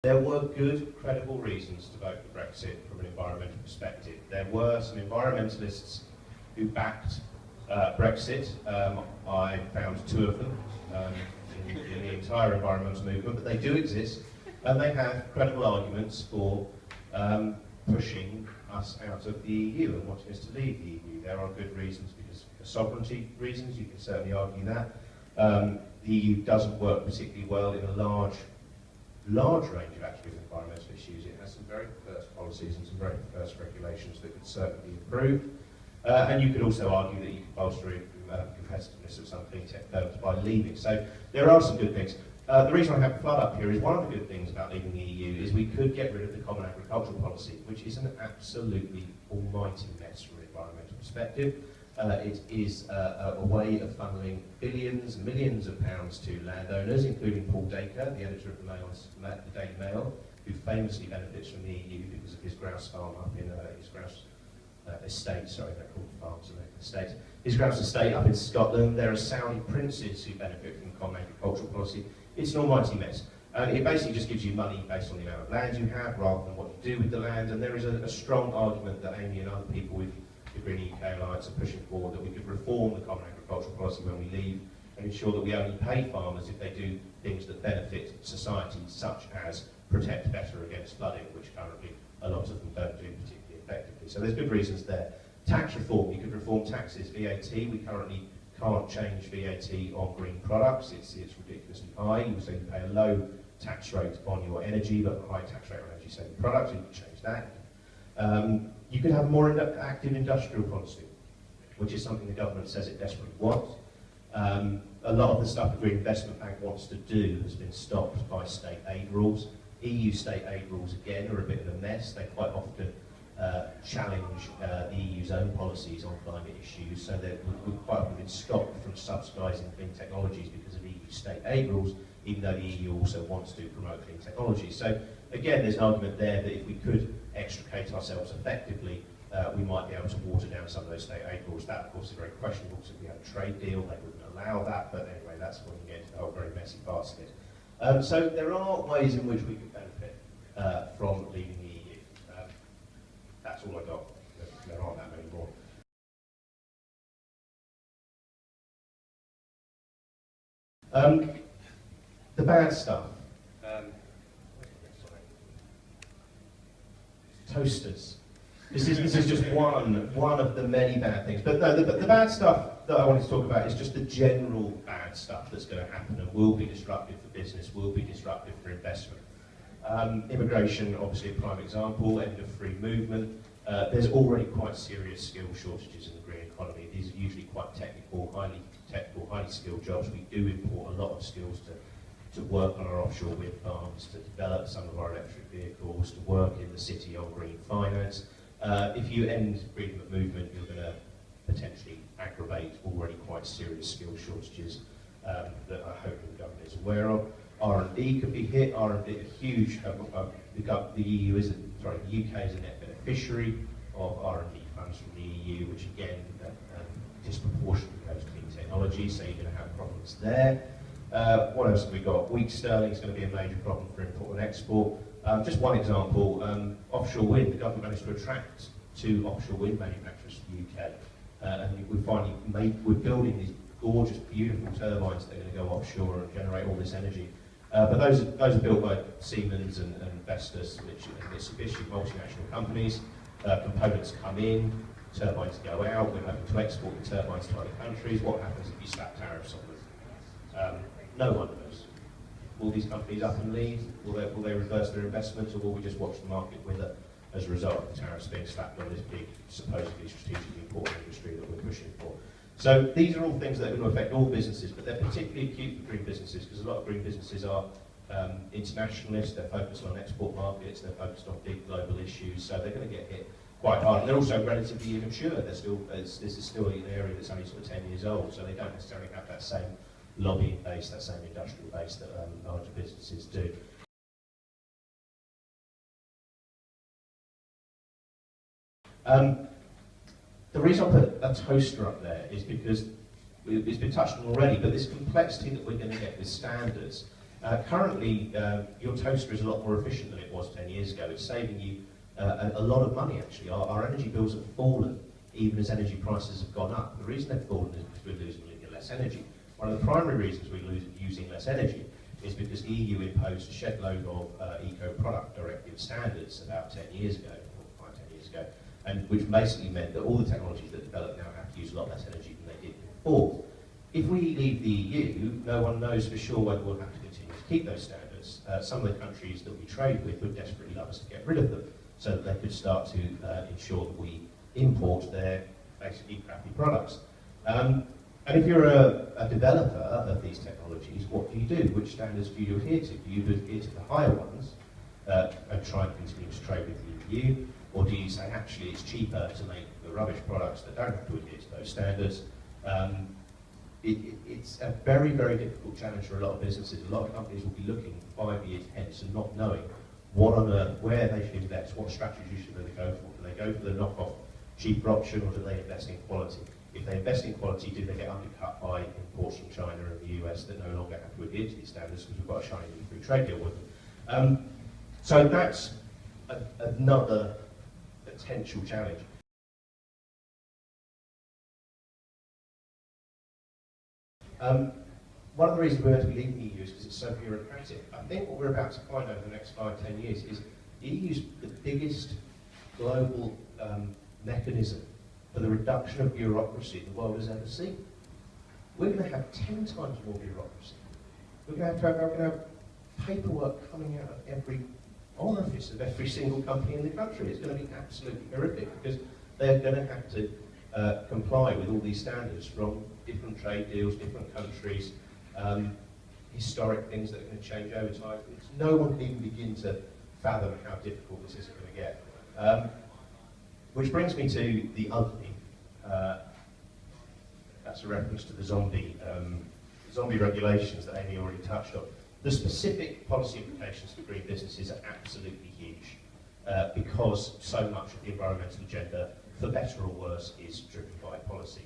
There were good, credible reasons to vote for Brexit from an environmental perspective. There were some environmentalists who backed Brexit. I found two of them in the entire environmental movement, but they do exist, and they have credible arguments for pushing us out of the EU and wanting us to leave the EU. There are good reasons, because for sovereignty reasons, you can certainly argue that. The EU doesn't work particularly well in a large range of actually environmental issues. It has some very perverse policies and some very perverse regulations that could certainly be improved. And you could also argue that you could bolster competitiveness of some clean tech firms by leaving. So there are some good things. The reason I have flood up here is one of the good things about leaving the EU is we could get rid of the common agricultural policy, which is an absolutely almighty mess from an environmental perspective. It is a way of funneling billions and millions of pounds to landowners, including Paul Dacre, the editor of the Daily Mail, who famously benefits from the EU because of his grouse farm up in his grouse estate, sorry, they're called farms and estates. His grouse estate up in Scotland. There are Saudi princes who benefit from common agricultural policy. It's an almighty mess. It basically just gives you money based on the amount of land you have rather than what you do with the land, and there is a strong argument that Amy and other people with the Green UK Alliance are pushing forward that we could reform the common agricultural policy when we leave and ensure that we only pay farmers if they do things that benefit society, such as protect better against flooding, which currently a lot of them don't do particularly effectively. So there's good reasons there. Tax reform, you could reform taxes. VAT, we currently can't change VAT on green products. It's ridiculously high. You say you pay a low tax rate on your energy, but a high tax rate on energy saving products. You can change that. You could have more active industrial policy, which is something the government says it desperately wants. A lot of the stuff the Green Investment Bank wants to do has been stopped by state aid rules. EU state aid rules, again, are a bit of a mess. They quite often challenge the EU's own policies on climate issues, so we've quite often been stopped from subsidising clean technologies because of EU state aid rules, even though the EU also wants to promote clean technology. So again, there's an argument there that if we could extricate ourselves effectively, we might be able to water down some of those state aid rules. That, of course, is very questionable, because if we had a trade deal, they wouldn't allow that, but anyway, that's when you get into the whole very messy parts of it. So there are ways in which we could benefit from leaving the EU. That's all I got. There aren't that many more. The bad stuff. Toasters. This is just one of the many bad things. But no, the bad stuff that I wanted to talk about is just the general bad stuff that's going to happen and will be disruptive for business, will be disruptive for investment. Immigration, obviously a prime example, end of free movement. There's already quite serious skill shortages in the green economy. These are usually quite technical, highly skilled jobs. We do import a lot of skills to work on our offshore wind farms, to develop some of our electric vehicles, to work in the city on green finance. If you end freedom of movement, you're going to potentially aggravate already quite serious skill shortages that I hope the government is aware of. R&D could be hit. R&D is huge. The EU is, the UK is a net beneficiary of R&D funds from the EU, which again disproportionately goes to clean technology. So you're going to have problems there. What else have we got? Weak sterling is going to be a major problem for import and export. Just one example: offshore wind. The government managed to attract 2 offshore wind manufacturers to the UK, and we're building these gorgeous, beautiful turbines that are going to go offshore and generate all this energy. But those are built by Siemens and Vestas, which are Mitsubishi, multinational companies. Components come in, turbines go out. We're hoping to export the turbines to other countries. What happens if you slap tariffs on them? No one knows. Will these companies up and leave? Will they reverse their investments, or will we just watch the market wither as a result of the tariffs being slapped on this big, supposedly strategically important industry that we're pushing for? So these are all things that are going to affect all businesses, but they're particularly acute for green businesses, because a lot of green businesses are internationalist, they're focused on export markets, they're focused on big global issues, so they're going to get hit quite hard. And they're also relatively immature. This is still an area that's only sort of 10 years old, so they don't necessarily have that same lobbying base, that same industrial base that larger businesses do. The reason I put a toaster up there is because it's been touched on already, but this complexity that we're going to get with standards Currently, your toaster is a lot more efficient than it was 10 years ago. It's saving you a lot of money, actually. Our energy bills have fallen, even as energy prices have gone up. The reason they've fallen is because we're losing less energy. One of the primary reasons we're using less energy is because the EU imposed a shed load of eco-product directive standards about 10 years ago, or 10 years ago, and which basically meant that all the technologies that develop now have to use a lot less energy than they did before. If we leave the EU, no one knows for sure whether we'll have to continue to keep those standards. Some of the countries that we trade with would desperately love us to get rid of them, so that they could start to ensure that we import their basically crappy products. And if you're a developer of these technologies, what do you do? Which standards do you adhere to? Do you adhere to the higher ones and try and continue to trade with the EU? Or do you say, actually, it's cheaper to make the rubbish products that don't have to adhere to those standards? It's a very, very difficult challenge for a lot of businesses. A lot of companies will be looking 5 years hence and not knowing what on earth, where they should invest, what strategy should they go for. Do they go for the knockoff cheaper option, or do they invest in quality? If they invest in quality, do they get undercut by imports from China and the US that no longer have to adhere to these standards because we've got a shiny free trade deal with them? So that's another potential challenge. One of the reasons we're going to be leaving the EU is because it's so bureaucratic. I think what we're about to find over the next 5-10 years is the EU is the biggest global mechanism for the reduction of bureaucracy the world has ever seen. We're going to have 10 times more bureaucracy. We're going to have paperwork coming out of every orifice of every single company in the country. It's going to be absolutely horrific because they're going to have to comply with all these standards from different trade deals, different countries, historic things that are going to change over time. No one can even begin to fathom how difficult this is going to get. Which brings me to the ugly. That's a reference to the zombie regulations that Amy already touched on. The specific policy implications for green businesses are absolutely huge because so much of the environmental agenda, for better or worse, is driven by policy.